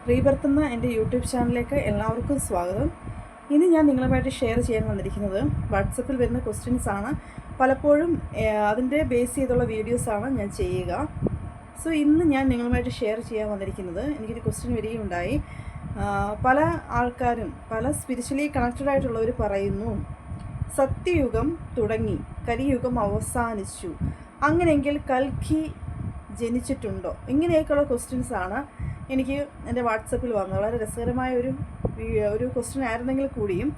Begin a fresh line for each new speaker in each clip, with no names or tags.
Rebirth എന്ന എൻ്റെ YouTube ചാനലിലേക്ക് എല്ലാവർക്കും സ്വാഗതം. ഇനി ഞാൻ നിങ്ങളുമായിട്ട് ഷെയർ ചെയ്യാൻ വന്നിരിക്കുന്നത് വാട്സപ്പിൽ വരുന്ന ക്വസ്റ്റ്യൻസ് ആണ്. പലപ്പോഴും അതിൻ്റെ ബേസ് ചെയ്തുള്ള വീഡിയോസാണ് ഞാൻ ചെയ്യുക. സോ ഇന്ന് ഞാൻ നിങ്ങളുമായിട്ട് ഷെയർ ചെയ്യാൻ വന്നിരിക്കുന്നത്, എനിക്കൊരു ക്വസ്റ്റ്യൻ വരികയുണ്ടായി. പല ആൾക്കാരും, പല സ്പിരിച്വലി കണക്റ്റഡ് ആയിട്ടുള്ളവർ പറയുന്നു, സത്യയുഗം തുടങ്ങി, കലിയുഗം അവസാനിച്ചു, അങ്ങനെയെങ്കിൽ കൽക്കി ജനിച്ചിട്ടുണ്ടോ? ഇങ്ങനെയൊക്കെയുള്ള ക്വസ്റ്റ്യൻസാണ് എനിക്ക് എൻ്റെ വാട്സപ്പിൽ വന്നത്. വളരെ രസകരമായ ഒരു ക്വസ്റ്റ്യൻ ആയിരുന്നെങ്കിൽ കൂടിയും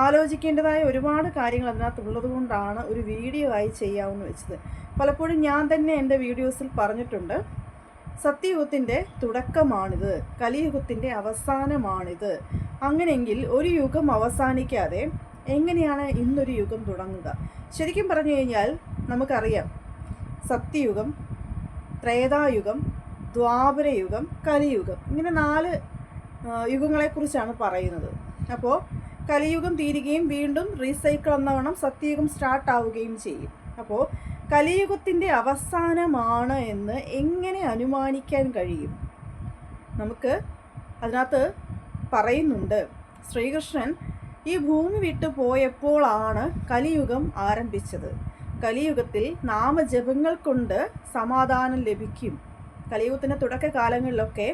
ആലോചിക്കേണ്ടതായ ഒരുപാട് കാര്യങ്ങൾ അതിനകത്തുള്ളത് കൊണ്ടാണ് ഒരു വീഡിയോ ആയി ചെയ്യാമെന്ന് വെച്ചത്. പലപ്പോഴും ഞാൻ തന്നെ എൻ്റെ വീഡിയോസിൽ പറഞ്ഞിട്ടുണ്ട്, സത്യയുഗത്തിൻ്റെ തുടക്കമാണിത്, കലിയുഗത്തിൻ്റെ അവസാനമാണിത്. അങ്ങനെയെങ്കിൽ ഒരു യുഗം അവസാനിക്കാതെ എങ്ങനെയാണ് ഇന്നൊരു യുഗം തുടങ്ങുക? ശരിക്കും പറഞ്ഞു കഴിഞ്ഞാൽ നമുക്കറിയാം, സത്യയുഗം, ത്രേതായുഗം, ദ്വാപരയുഗം, കലിയുഗം, ഇങ്ങനെ 4 യുഗങ്ങളെക്കുറിച്ചാണ് പറയുന്നത്. അപ്പോൾ കലിയുഗം തീരുകയും വീണ്ടും റീസൈക്കിൾ എന്നവണ്ണം സത്യയുഗം സ്റ്റാർട്ടാവുകയും ചെയ്യും. അപ്പോൾ കലിയുഗത്തിൻ്റെ അവസാനമാണ് എന്ന് എങ്ങനെ അനുമാനിക്കാൻ കഴിയും? നമുക്ക് അതിനകത്ത് പറയുന്നുണ്ട്, ശ്രീകൃഷ്ണൻ ഈ ഭൂമി വിട്ടു പോയപ്പോഴാണ് കലിയുഗം ആരംഭിച്ചത്. കലിയുഗത്തിൽ നാമജപങ്ങൾ കൊണ്ട് സമാധാനം ലഭിക്കും. കലിയുഗത്തിൻ്റെ തുടക്കകാലങ്ങളിലൊക്കെ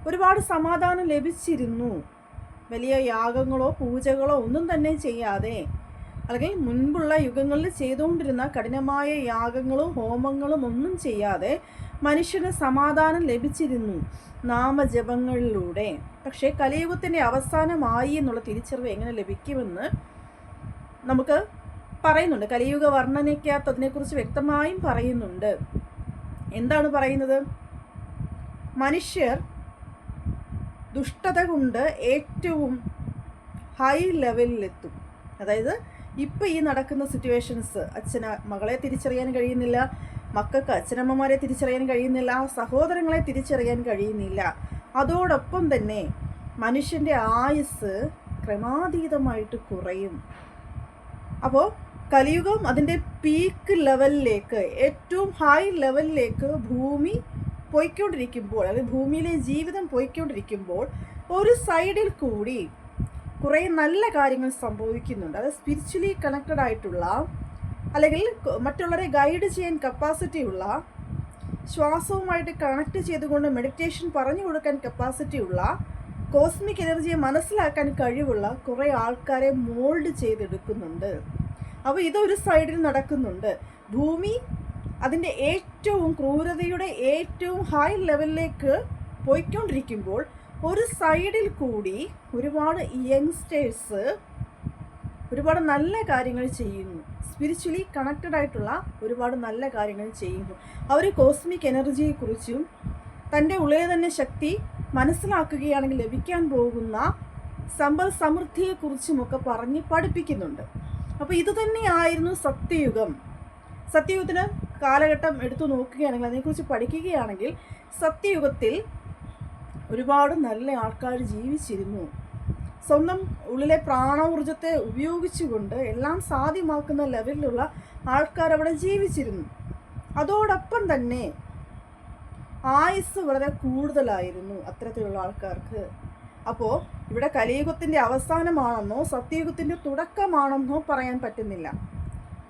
ഒരുപാട് സമാധാനം ലഭിച്ചിരുന്നു. വലിയ യാഗങ്ങളോ പൂജകളോ ഒന്നും തന്നെ ചെയ്യാതെ, അല്ലെങ്കിൽ മുൻപുള്ള യുഗങ്ങളിൽ ചെയ്തുകൊണ്ടിരുന്ന കഠിനമായ യാഗങ്ങളും ഹോമങ്ങളും ഒന്നും ചെയ്യാതെ മനുഷ്യന് സമാധാനം ലഭിച്ചിരുന്നു നാമജപങ്ങളിലൂടെ. പക്ഷേ കലിയുഗത്തിൻ്റെ അവസാനമായി എന്നുള്ള തിരിച്ചറിവ് എങ്ങനെ ലഭിക്കുമെന്ന് നമുക്ക് പറയുന്നുണ്ട്. കലിയുഗ വർണ്ണനയ്ക്കകത്ത് അതിനെക്കുറിച്ച് വ്യക്തമായും പറയുന്നുണ്ട്. എന്താണ് പറയുന്നത്? മനുഷ്യർ ദുഷ്ടത കൊണ്ട് ഏറ്റവും ഹൈ ലെവലിലെത്തും. അതായത് ഇപ്പോൾ ഈ നടക്കുന്ന സിറ്റുവേഷൻസ്, മകളെ തിരിച്ചറിയാൻ കഴിയുന്നില്ല, മക്കൾക്ക് അച്ഛനമ്മമാരെ തിരിച്ചറിയാൻ കഴിയുന്നില്ല, സഹോദരങ്ങളെ തിരിച്ചറിയാൻ കഴിയുന്നില്ല. അതോടൊപ്പം തന്നെ മനുഷ്യൻ്റെ ആയുസ് ക്രമാതീതമായിട്ട് കുറയും. അപ്പോൾ കലിയുഗം അതിൻ്റെ പീക്ക് ലെവലിലേക്ക്, ഏറ്റവും ഹൈ ലെവലിലേക്ക് ഭൂമി പോയിക്കൊണ്ടിരിക്കുമ്പോൾ, അല്ലെങ്കിൽ ഭൂമിയിലെ ജീവിതം പോയിക്കൊണ്ടിരിക്കുമ്പോൾ, ഒരു സൈഡിൽ കൂടി കുറേ നല്ല കാര്യങ്ങൾ സംഭവിക്കുന്നുണ്ട്. അത് സ്പിരിച്വലി കണക്റ്റഡ് ആയിട്ടുള്ള, അല്ലെങ്കിൽ മറ്റുള്ളവരെ ഗൈഡ് ചെയ്യാൻ കപ്പാസിറ്റി ഉള്ള, ശ്വാസവുമായിട്ട് കണക്ട് ചെയ്തുകൊണ്ട് മെഡിറ്റേഷൻ പറഞ്ഞു കൊടുക്കാൻ കപ്പാസിറ്റി ഉള്ള, കോസ്മിക് എനർജിയെ മനസ്സിലാക്കാൻ കഴിവുള്ള കുറേ ആൾക്കാരെ മോൾഡ് ചെയ്തെടുക്കുന്നുണ്ട്. അപ്പോൾ ഇതൊരു സൈഡിൽ നടക്കുന്നുണ്ട്. ഭൂമി അതിൻ്റെ ഏറ്റവും ക്രൂരതയുടെ ഏറ്റവും ഹൈ ലെവലിലേക്ക് പോയിക്കൊണ്ടിരിക്കുമ്പോൾ ഒരു സൈഡിൽ കൂടി ഒരുപാട് യങ്സ്റ്റേഴ്സ് ഒരുപാട് നല്ല കാര്യങ്ങൾ ചെയ്യുന്നു. സ്പിരിച്വലി കണക്റ്റഡ് ആയിട്ടുള്ള ഒരുപാട് നല്ല കാര്യങ്ങൾ ചെയ്യുന്നു. അവർ കോസ്മിക് എനർജിയെക്കുറിച്ചും തൻ്റെ ഉള്ളിലെ തന്നെ ശക്തി മനസ്സിലാക്കുകയാണെങ്കിൽ ലഭിക്കാൻ പോകുന്ന സമ്പൽ സമൃദ്ധിയെക്കുറിച്ചുമൊക്കെ പറഞ്ഞ് പഠിപ്പിക്കുന്നുണ്ട്. അപ്പോൾ ഇത് തന്നെയായിരുന്നു സത്യയുഗം. സത്യയുഗത്തിന് കാലഘട്ടം എടുത്തു നോക്കുകയാണെങ്കിൽ, അതിനെക്കുറിച്ച് പഠിക്കുകയാണെങ്കിൽ, സത്യയുഗത്തിൽ ഒരുപാട് നല്ല ആൾക്കാർ ജീവിച്ചിരുന്നു. സ്വന്തം ഉള്ളിലെ പ്രാണോർജത്തെ ഉപയോഗിച്ചുകൊണ്ട് എല്ലാം സാധ്യമാക്കുന്ന ലെവലിലുള്ള ആൾക്കാർ അവിടെ ജീവിച്ചിരുന്നു. അതോടൊപ്പം തന്നെ ആയുസ് വളരെ കൂടുതലായിരുന്നു അത്തരത്തിലുള്ള ആൾക്കാർക്ക്. അപ്പോൾ ഇവിടെ കലിയുഗത്തിൻ്റെ അവസാനമാണെന്നോ സത്യയുഗത്തിൻ്റെ തുടക്കമാണെന്നോ പറയാൻ പറ്റുന്നില്ല.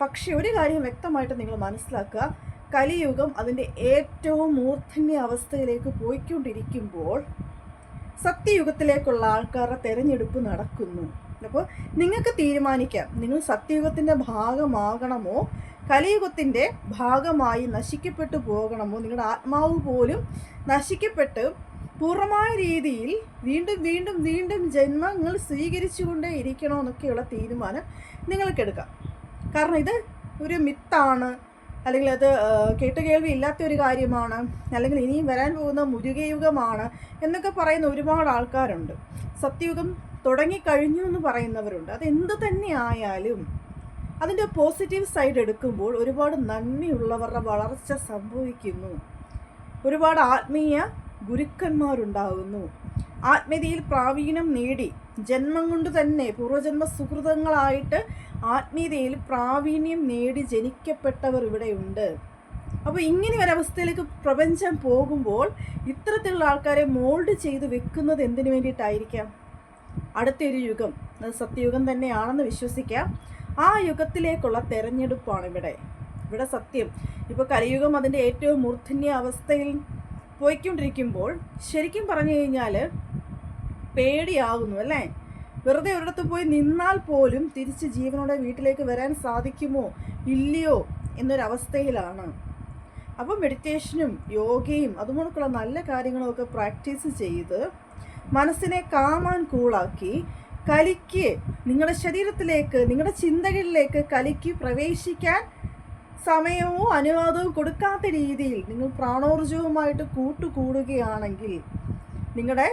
പക്ഷെ ഒരു കാര്യം വ്യക്തമായിട്ട് നിങ്ങൾ മനസ്സിലാക്കുക, കലിയുഗം അതിൻ്റെ ഏറ്റവും മൂർധന്യ അവസ്ഥയിലേക്ക് പോയിക്കൊണ്ടിരിക്കുമ്പോൾ സത്യയുഗത്തിലേക്കുള്ള ആൾക്കാരുടെ തിരഞ്ഞെടുപ്പ് നടക്കുന്നു. അപ്പോൾ നിങ്ങൾക്ക് തീരുമാനിക്കാം, നിങ്ങൾ സത്യയുഗത്തിൻ്റെ ഭാഗമാകണമോ കലിയുഗത്തിൻ്റെ ഭാഗമായി നശിക്കപ്പെട്ടു പോകണമോ. നിങ്ങളുടെ ആത്മാവ് പോലും നശിക്കപ്പെട്ട് പൂർണ്ണമായ രീതിയിൽ വീണ്ടും വീണ്ടും വീണ്ടും ജന്മങ്ങൾ സ്വീകരിച്ചുകൊണ്ടേ ഇരിക്കണോ എന്നൊക്കെയുള്ള തീരുമാനം നിങ്ങൾക്കെടുക്കാം. കാരണം ഇത് ഒരു മിത്താണ്, അല്ലെങ്കിൽ അത് കേട്ടുകേൾവി ഇല്ലാത്ത ഒരു കാര്യമാണ്, അല്ലെങ്കിൽ ഇനിയും വരാൻ പോകുന്ന മുരുകയുഗമാണ് എന്നൊക്കെ പറയുന്ന ഒരുപാട് ആൾക്കാരുണ്ട്. സത്യയുഗം തുടങ്ങിക്കഴിഞ്ഞു എന്ന് പറയുന്നവരുണ്ട്. അതെന്ത് തന്നെ ആയാലും അതിൻ്റെ പോസിറ്റീവ് സൈഡ് എടുക്കുമ്പോൾ ഒരുപാട് നന്ദിയുള്ളവരുടെ വളർച്ച സംഭവിക്കുന്നു. ഒരുപാട് ആത്മീയ ഗുരുക്കന്മാരുണ്ടാകുന്നു. ആത്മീയതയിൽ പ്രാവീണ്യം നേടി ജന്മം കൊണ്ട് തന്നെ പൂർവ്വജന്മ സുഹൃതങ്ങളായിട്ട് ആത്മീയതയിൽ പ്രാവീണ്യം നേടി ജനിക്കപ്പെട്ടവർ ഇവിടെയുണ്ട്. അപ്പോൾ ഇങ്ങനെ ഒരവസ്ഥയിലേക്ക് പ്രപഞ്ചം പോകുമ്പോൾ ഇത്തരത്തിലുള്ള ആൾക്കാരെ മോൾഡ് ചെയ്ത് വെക്കുന്നത് എന്തിനു വേണ്ടിയിട്ടായിരിക്കാം? അടുത്തൊരു യുഗം, അത് സത്യയുഗം തന്നെയാണെന്ന് വിശ്വസിക്കാം. ആ യുഗത്തിലേക്കുള്ള തെരഞ്ഞെടുപ്പാണ് ഇവിടെ സത്യം. ഇപ്പോൾ കലിയുഗം അതിൻ്റെ ഏറ്റവും മൂർധന്യ അവസ്ഥയിൽ പോയിക്കൊണ്ടിരിക്കുമ്പോൾ ശരിക്കും പറഞ്ഞു കഴിഞ്ഞാൽ പേടിയാകുന്നു അല്ലേ? വെറുതെ ഒരിടത്ത് പോയി നിന്നാൽ പോലും തിരിച്ച് ജീവനോടെ വീട്ടിലേക്ക് വരാൻ സാധിക്കുമോ ഇല്ലയോ എന്നൊരവസ്ഥയിലാണ്. അപ്പോൾ മെഡിറ്റേഷനും യോഗയും അതുപോലുള്ള നല്ല കാര്യങ്ങളൊക്കെ പ്രാക്ടീസ് ചെയ്ത് മനസ്സിനെ കാമാൻ കൂളാക്കി കലിക്ക് നിങ്ങളുടെ ശരീരത്തിലേക്ക്, നിങ്ങളുടെ ചിന്തകളിലേക്ക് കലിക്ക് പ്രവേശിക്കാൻ സമയവും അനുവാദവും കൊടുക്കാത്ത രീതിയിൽ നിങ്ങൾ പ്രാണോർജവുമായിട്ട് കൂട്ടുകൂടുകയാണെങ്കിൽ നിങ്ങളുടെ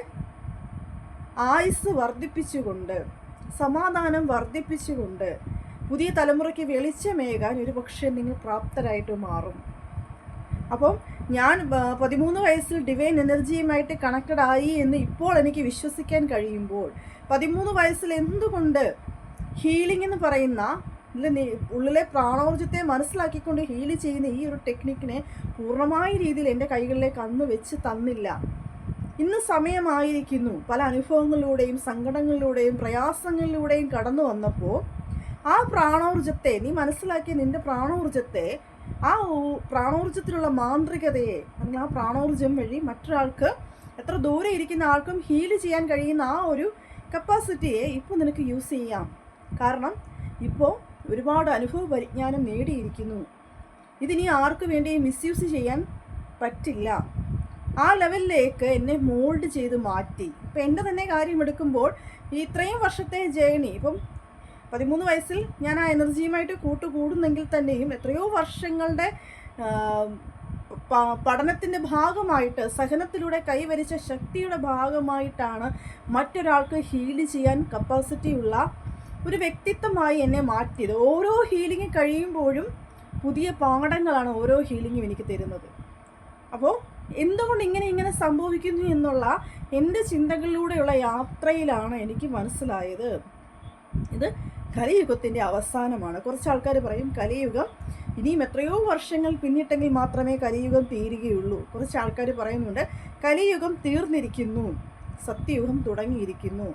ആയുസ് വർദ്ധിപ്പിച്ചുകൊണ്ട്, സമാധാനം വർദ്ധിപ്പിച്ചുകൊണ്ട് പുതിയ തലമുറയ്ക്ക് വെളിച്ചമേകാൻ ഒരു പക്ഷേ നിങ്ങൾ പ്രാപ്തരായിട്ട് മാറും. അപ്പം ഞാൻ 13 വയസ്സിൽ ഡിവൈൻ എനർജിയുമായിട്ട് കണക്റ്റഡ് ആയി എന്ന് ഇപ്പോൾ എനിക്ക് വിശ്വസിക്കാൻ കഴിയുമ്പോൾ 13 വയസ്സിൽ എന്തുകൊണ്ട് ഹീലിംഗ് എന്ന് പറയുന്ന ഉള്ളിലെ പ്രാണോർജ്ജത്തെ മനസ്സിലാക്കിക്കൊണ്ട് ഹീൽ ചെയ്യുന്ന ഈ ഒരു ടെക്നിക്കിനെ പൂർണ്ണമായ രീതിയിൽ എൻ്റെ കൈകളിലേക്ക് അന്ന് വെച്ച് തന്നില്ല. ഇന്ന് സമയമായിരിക്കുന്നു. പല അനുഭവങ്ങളിലൂടെയും സങ്കടങ്ങളിലൂടെയും പ്രയാസങ്ങളിലൂടെയും കടന്നു വന്നപ്പോൾ ആ പ്രാണോർജ്ജത്തെ നീ മനസ്സിലാക്കിയ നിൻ്റെ പ്രാണോർജ്ജത്തെ, ആ പ്രാണോർജ്ജത്തിലുള്ള മാന്ത്രികതയെ, അല്ലെങ്കിൽ ആ പ്രാണോർജ്ജം വഴി മറ്റൊരാൾക്ക്, എത്ര ദൂരെ ഇരിക്കുന്ന ആൾക്കും ഹീൽ ചെയ്യാൻ കഴിയുന്ന ആ ഒരു കപ്പാസിറ്റിയെ ഇപ്പോൾ നിനക്ക് യൂസ് ചെയ്യാം. കാരണം ഇപ്പോൾ ഒരുപാട് അനുഭവ പരിജ്ഞാനം നേടിയിരിക്കുന്നു. ഇതിനി ആർക്ക് വേണ്ടിയും മിസ്യൂസ് ചെയ്യാൻ പറ്റില്ല. ആ ലെവലിലേക്ക് എന്നെ മോൾഡ് ചെയ്ത് മാറ്റി. ഇപ്പം എൻ്റെ തന്നെ കാര്യം എടുക്കുമ്പോൾ ഈ ഇത്രയും വർഷത്തെ ജേണി, ഇപ്പം 13 വയസ്സിൽ ഞാൻ ആ എനർജിയുമായിട്ട് കൂട്ടുകൂടുന്നെങ്കിൽ തന്നെയും എത്രയോ വർഷങ്ങളുടെ പഠനത്തിൻ്റെ ഭാഗമായിട്ട്, സഹനത്തിലൂടെ കൈവരിച്ച ശക്തിയുടെ ഭാഗമായിട്ടാണ് മറ്റൊരാൾക്ക് ഹീൽ ചെയ്യാൻ കപ്പാസിറ്റി ഉള്ള ഒരു വ്യക്തിത്വമായി എന്നെ മാറ്റിയത്. ഓരോ ഹീലിംഗ് കഴിയുമ്പോഴും പുതിയ പാഠങ്ങളാണ് ഓരോ ഹീലിംഗും എനിക്ക് തരുന്നത്. അപ്പോൾ എന്തുകൊണ്ട് ഇങ്ങനെ സംഭവിക്കുന്നു എന്നുള്ള എൻ്റെ ചിന്തകളിലൂടെയുള്ള യാത്രയിലാണ് എനിക്ക് മനസ്സിലായത് ഇത് കലിയുഗത്തിൻ്റെ അവസാനമാണ്. കുറച്ച് ആൾക്കാർ പറയും കലിയുഗം ഇനിയും എത്രയോ വർഷങ്ങൾ പിന്നിട്ടെങ്കിൽ മാത്രമേ കലിയുഗം തീരുകയുള്ളൂ. കുറച്ച് ആൾക്കാർ പറയുന്നുണ്ട് കലിയുഗം തീർന്നിരിക്കുന്നു, സത്യയുഗം തുടങ്ങിയിരിക്കുന്നു.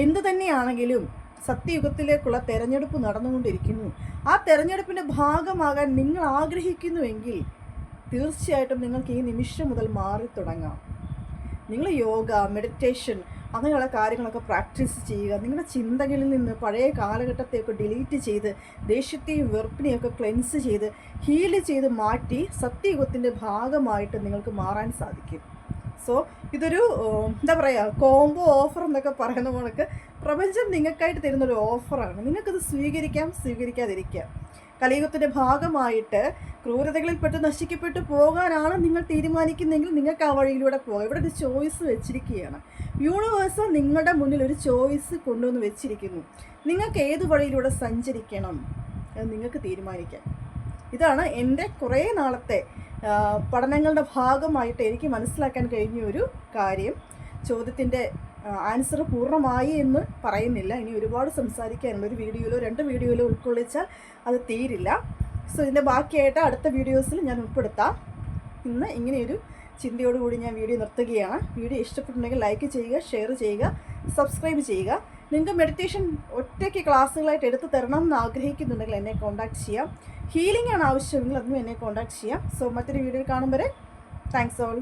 എന്തു തന്നെയാണെങ്കിലും സത്യയുഗത്തിലേക്കുള്ള തെരഞ്ഞെടുപ്പ് നടന്നുകൊണ്ടിരിക്കുന്നു. ആ തെരഞ്ഞെടുപ്പിൻ്റെ ഭാഗമാകാൻ നിങ്ങൾ ആഗ്രഹിക്കുന്നുവെങ്കിൽ തീർച്ചയായിട്ടും നിങ്ങൾക്ക് ഈ നിമിഷം മുതൽ മാറി തുടങ്ങാം. നിങ്ങൾ യോഗ, മെഡിറ്റേഷൻ അങ്ങനെയുള്ള കാര്യങ്ങളൊക്കെ പ്രാക്ടീസ് ചെയ്യുക. നിങ്ങളുടെ ചിന്തകളിൽ നിന്ന് പഴയ കാലഘട്ടത്തെയൊക്കെ ഡിലീറ്റ് ചെയ്ത് ദേഷ്യത്തെയും വെറുപ്പിനെയൊക്കെ ക്ലെൻസ് ചെയ്ത് ഹീൽ ചെയ്ത് മാറ്റി സത്യയുഗത്തിൻ്റെ ഭാഗമായിട്ട് നിങ്ങൾക്ക് മാറാൻ സാധിക്കും. സോ ഇതൊരു എന്താ പറയുക, കോംബോ ഓഫർ എന്നൊക്കെ പറയുന്ന പോലൊക്കെ പ്രപഞ്ചം നിങ്ങൾക്കായിട്ട് തരുന്നൊരു ഓഫറാണ്. നിങ്ങൾക്കത് സ്വീകരിക്കാം, സ്വീകരിക്കാതിരിക്കാം. കലിയുഗത്തിൻ്റെ ഭാഗമായിട്ട് ക്രൂരതകളിൽപ്പെട്ട് നശിക്കപ്പെട്ടു പോകാനാണ് നിങ്ങൾ തീരുമാനിക്കുന്നതെങ്കിൽ നിങ്ങൾക്ക് ആ വഴിയിലൂടെ പോകാം. ഇവിടെ ഒരു ചോയ്സ് വെച്ചിരിക്കുകയാണ്. യൂണിവേഴ്സ് നിങ്ങളുടെ മുന്നിൽ ഒരു ചോയ്സ് കൊണ്ടുവന്ന് വെച്ചിരിക്കുന്നു. നിങ്ങൾക്ക് ഏത് വഴിയിലൂടെ സഞ്ചരിക്കണം എന്ന് നിങ്ങൾക്ക് തീരുമാനിക്കാം. ഇതാണ് എൻ്റെ കുറേ നാളത്തെ പഠനങ്ങളുടെ ഭാഗമായിട്ട് എനിക്ക് മനസ്സിലാക്കാൻ കഴിഞ്ഞ ഒരു കാര്യം. ചോദ്യത്തിൻ്റെ ആൻസർ പൂർണ്ണമായി എന്ന് പറയുന്നില്ല. ഇനി ഒരുപാട് സംസാരിക്കാനുണ്ട്. ഒരു വീഡിയോയിലോ 2 വീഡിയോയിലോ ഉൾക്കൊള്ളിച്ചാൽ അത് തീരില്ല. സോ ഇതിൻ്റെ ബാക്കിയായിട്ട് അടുത്ത വീഡിയോസിൽ ഞാൻ ഉൾപ്പെടുത്താം. ഇന്ന് ഇങ്ങനെയൊരു ചിന്തയോടുകൂടി ഞാൻ വീഡിയോ നിർത്തുകയാണ്. വീഡിയോ ഇഷ്ടപ്പെട്ടുണ്ടെങ്കിൽ ലൈക്ക് ചെയ്യുക, ഷെയർ ചെയ്യുക, സബ്സ്ക്രൈബ് ചെയ്യുക. നിങ്ങൾക്ക് മെഡിറ്റേഷൻ ഒറ്റയ്ക്ക് ക്ലാസ്സുകളായിട്ട് എടുത്തു തരണം എന്ന് ആഗ്രഹിക്കുന്നുണ്ടെങ്കിൽ എന്നെ കോൺടാക്ട് ചെയ്യാം. ഹീലിംഗ് ആണ് ആവശ്യമെങ്കിൽ അതിനും എന്നെ കോൺടാക്ട് ചെയ്യാം. സോ മറ്റൊരു വീഡിയോയിൽ കാണും വരെ താങ്ക്സ് ഓൾ.